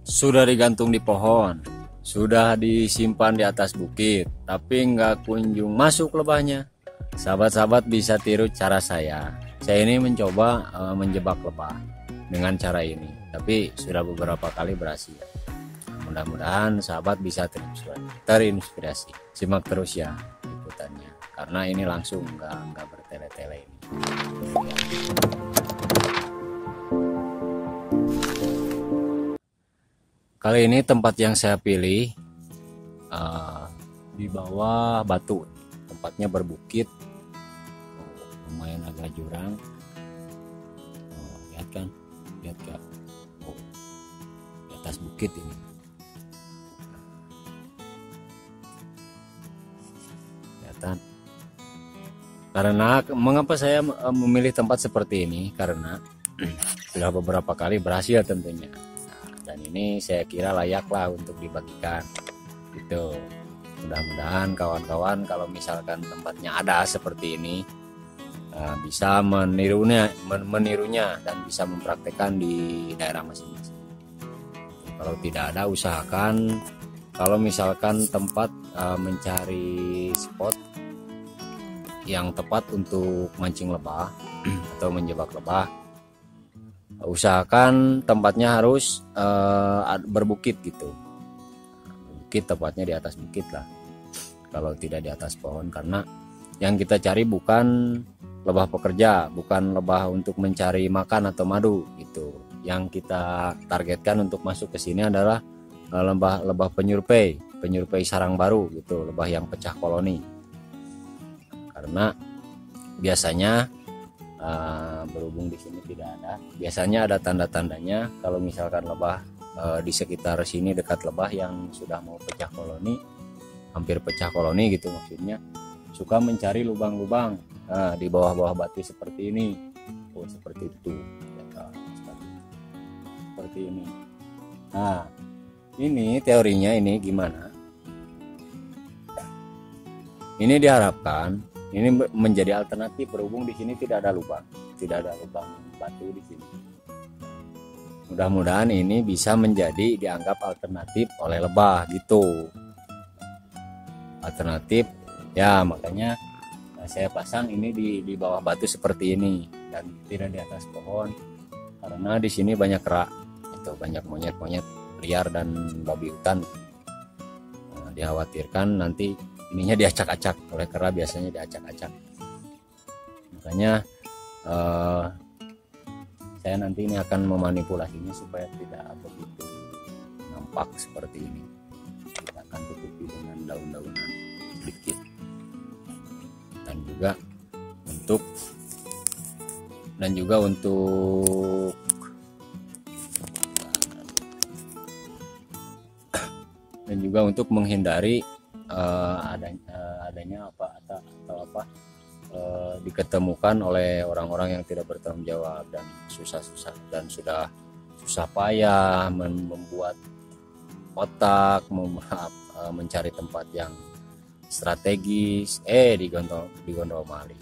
Sudah digantung di pohon, sudah disimpan di atas bukit, tapi nggak kunjung masuk lebahnya. Sahabat-sahabat bisa tiru cara saya. Saya ini mencoba menjebak lebah dengan cara ini, tapi sudah beberapa kali berhasil. Mudah-mudahan sahabat bisa terinspirasi. Simak terus ya liputannya, karena ini langsung nggak bertele-tele ini. Kali ini tempat yang saya pilih di bawah batu, tempatnya berbukit, lumayan agak jurang. Lihat kan, lihat gak? Di atas bukit ini. Kelihatan. Karena mengapa saya memilih tempat seperti ini? Karena sudah beberapa kali berhasil tentunya. Dan ini saya kira layaklah untuk dibagikan gitu. Mudah-mudahan kawan-kawan kalau misalkan tempatnya ada seperti ini bisa menirunya dan bisa mempraktekkan di daerah masing-masing. Kalau tidak ada, usahakan kalau misalkan tempat mencari spot yang tepat untuk mancing lebah atau menjebak lebah, usahakan tempatnya harus berbukit gitu. Bukit, tepatnya di atas bukit lah, kalau tidak di atas pohon, karena yang kita cari bukan lebah pekerja, bukan lebah untuk mencari makan atau madu gitu. Yang kita targetkan untuk masuk ke sini adalah lebah penyurpei sarang baru gitu, lebah yang pecah koloni. Karena biasanya berhubung di sini tidak ada, biasanya ada tanda-tandanya kalau misalkan lebah di sekitar sini dekat lebah yang sudah mau pecah koloni, hampir pecah koloni gitu maksudnya, suka mencari lubang-lubang di bawah-bawah batu seperti ini. Seperti itu ya, seperti ini. Nah, ini teorinya ini gimana? Ini diharapkan ini menjadi alternatif berhubung di sini tidak ada lubang batu di sini. Mudah-mudahan ini bisa menjadi dianggap alternatif oleh lebah gitu. Alternatif ya, makanya saya pasang ini di bawah batu seperti ini dan tidak di atas pohon, karena di sini banyak kera, itu banyak monyet-monyet liar dan babi hutan. Dikhawatirkan nanti ininya diacak-acak oleh kera, biasanya diacak-acak. Makanya saya nanti ini akan memanipulasinya supaya tidak begitu nampak seperti ini. Kita akan tutupi dengan daun-daunan sedikit, dan juga untuk menghindari adanya diketemukan oleh orang-orang yang tidak bertanggung jawab dan sudah susah payah membuat otak mencari tempat yang strategis digondol maling.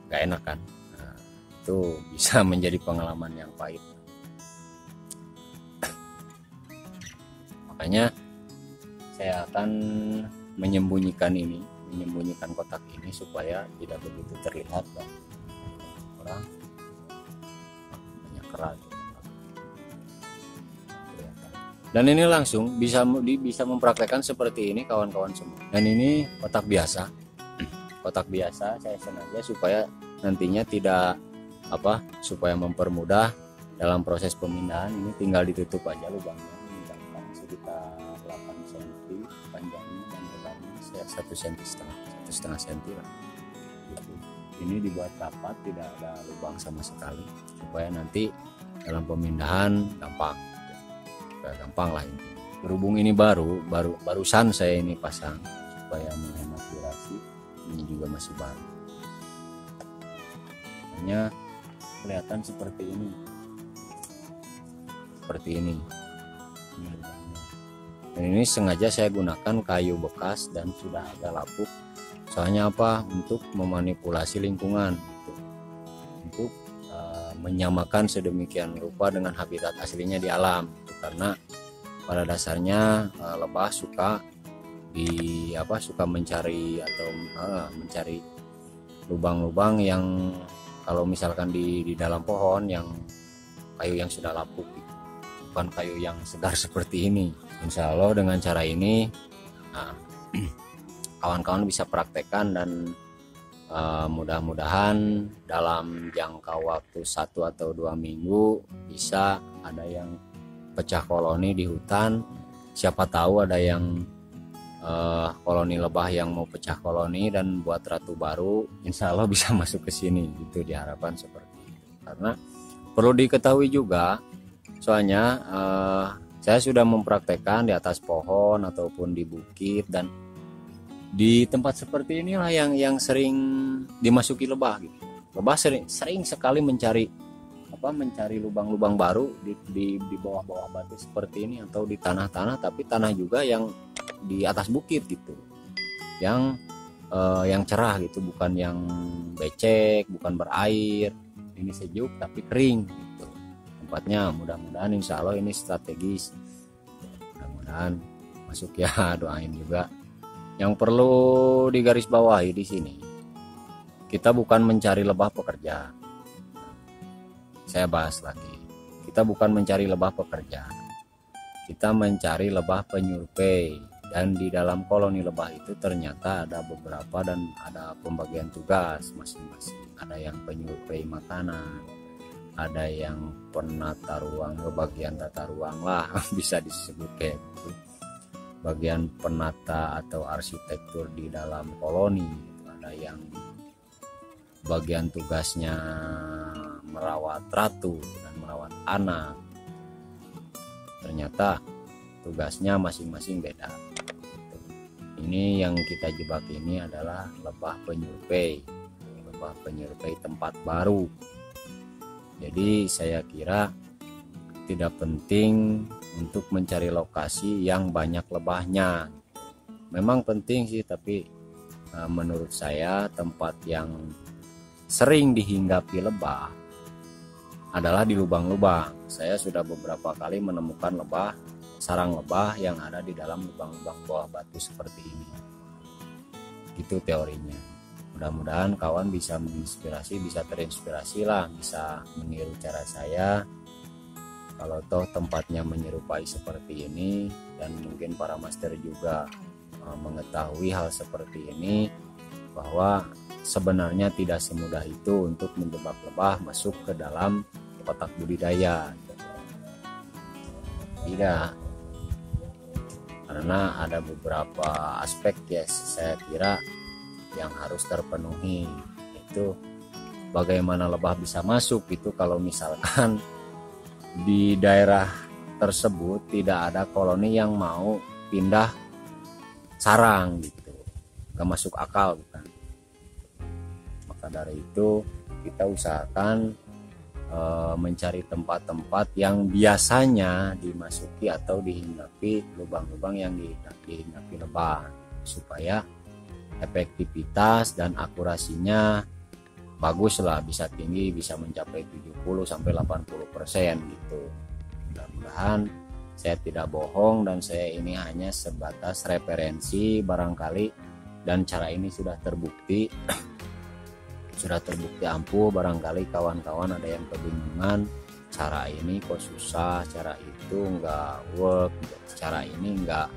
Gak enak kan? Nah, itu bisa menjadi pengalaman yang pahit. Makanya saya akan menyembunyikan kotak ini supaya tidak begitu terlihat orang banyak kera. Dan ini langsung bisa mempraktekkan seperti ini kawan-kawan semua. Dan ini kotak biasa saya sengaja supaya nantinya supaya mempermudah dalam proses pemindahan. Ini tinggal ditutup aja lubangnya, sekitar 8 cm panjangnya dan lebarnya 1,5 cm lah. Ini dibuat rapat, tidak ada lubang sama sekali supaya nanti dalam pemindahan gampang lah ini. Berhubung ini barusan saya ini pasang supaya menghemat durasi, ini juga masih baru. Hanya kelihatan seperti ini. Dan ini sengaja saya gunakan kayu bekas dan sudah agak lapuk. Soalnya untuk memanipulasi lingkungan, untuk menyamakan sedemikian rupa dengan habitat aslinya di alam. Karena pada dasarnya lebah suka suka mencari atau mencari lubang-lubang yang kalau misalkan di dalam pohon yang kayu yang sudah lapuk, bukan kayu yang segar seperti ini. Insya Allah dengan cara ini kawan-kawan bisa praktekkan dan mudah-mudahan dalam jangka waktu 1 atau 2 minggu bisa ada yang pecah koloni di hutan. Siapa tahu ada yang koloni lebah yang mau pecah koloni dan buat ratu baru, insya Allah bisa masuk ke sini. Itu diharapkan seperti itu. Karena perlu diketahui juga, soalnya saya sudah mempraktekkan di atas pohon ataupun di bukit, dan di tempat seperti inilah yang sering dimasuki lebah gitu. Lebah sering sekali mencari lubang-lubang baru di bawah-bawah batu seperti ini atau di tanah-tanah, tapi tanah juga yang di atas bukit gitu, yang cerah gitu, bukan yang becek, bukan berair. Ini sejuk tapi kering gitu tempatnya. Mudah-mudahan insya Allah ini strategis, mudah-mudahan masuk ya. Doain juga. Yang perlu digarisbawahi di sini, kita bukan mencari lebah pekerja. Saya bahas lagi, kita bukan mencari lebah pekerja, kita mencari lebah penyurvei. Dan di dalam koloni lebah itu ternyata ada beberapa dan ada pembagian tugas masing-masing. Ada yang penyurvei makanan, ada yang penata ruang, bagian tata ruang lah bisa disebut kayak gitu. Bagian penata atau arsitektur di dalam koloni. Ada yang bagian tugasnya merawat ratu dan merawat anak. Ternyata tugasnya masing-masing beda. Ini yang kita jebak ini adalah lebah penyurvei. Lebah penyurvei tempat baru. Jadi saya kira tidak penting untuk mencari lokasi yang banyak lebahnya. Memang penting sih, tapi menurut saya tempat yang sering dihinggapi lebah adalah di lubang-lubang. Saya sudah beberapa kali menemukan sarang lebah yang ada di dalam lubang-lubang bawah batu seperti ini. Itu teorinya. Mudah-mudahan kawan bisa menginspirasi, bisa terinspirasi lah, bisa meniru cara saya. Kalau toh tempatnya menyerupai seperti ini, dan mungkin para master juga mengetahui hal seperti ini, bahwa sebenarnya tidak semudah itu untuk menjebak lebah masuk ke dalam kotak budidaya. Tidak, karena ada beberapa aspek ya saya kira yang harus terpenuhi. Itu bagaimana lebah bisa masuk itu kalau misalkan di daerah tersebut tidak ada koloni yang mau pindah sarang gitu, gak masuk akal bukan. Maka dari itu kita usahakan mencari tempat-tempat yang biasanya dimasuki atau dihinggapi lubang-lubang yang dihinggapi lebah, supaya efektivitas dan akurasinya bagus lah, bisa tinggi, bisa mencapai 70-80% gitu. Mudah-mudahan saya tidak bohong dan saya ini hanya sebatas referensi barangkali, dan cara ini sudah terbukti ampuh. Barangkali kawan-kawan ada yang kebingungan, cara ini kok susah, cara itu enggak work, cara ini enggak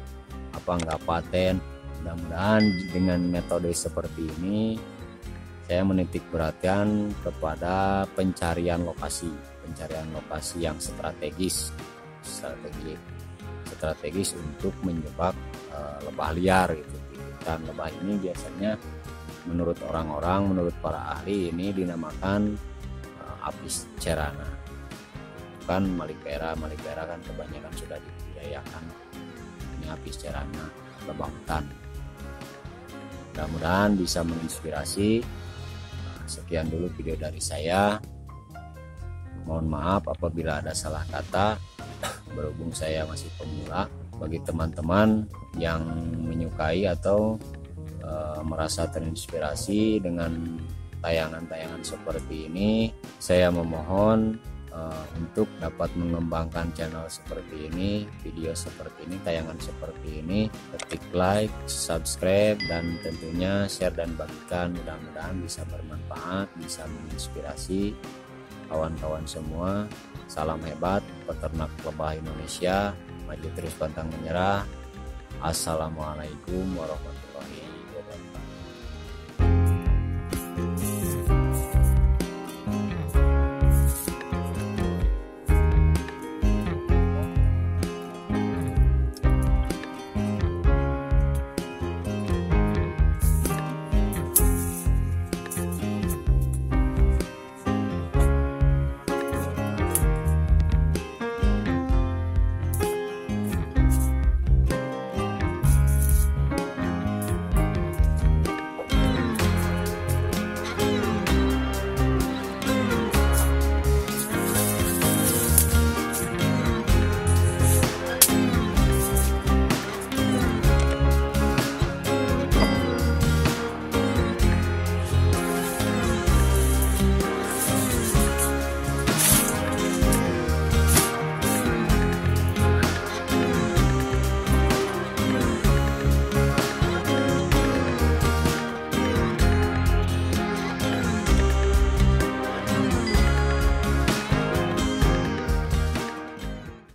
paten. Mudah-mudahan dengan metode seperti ini saya menitik perhatian kepada pencarian lokasi yang strategis untuk menjebak lebah liar gitu. Dan lebah ini biasanya menurut orang-orang, menurut para ahli ini dinamakan apis cerana, bukan malikbera. Malikbera kan kebanyakan sudah dibudidayakan. Ini apis cerana, lebah hutan. Mudah-mudahan bisa menginspirasi. Sekian dulu video dari saya. Mohon maaf apabila ada salah kata, berhubung saya masih pemula. Bagi teman-teman yang menyukai atau merasa terinspirasi dengan tayangan-tayangan seperti ini, saya memohon untuk dapat mengembangkan channel seperti ini, video seperti ini, tayangan seperti ini, ketik like, subscribe, dan tentunya share dan bagikan. Mudah-mudahan bisa bermanfaat, bisa menginspirasi kawan-kawan semua. Salam hebat peternak lebah Indonesia, maju terus pantang menyerah. Assalamualaikum warahmatullahi wabarakatuh.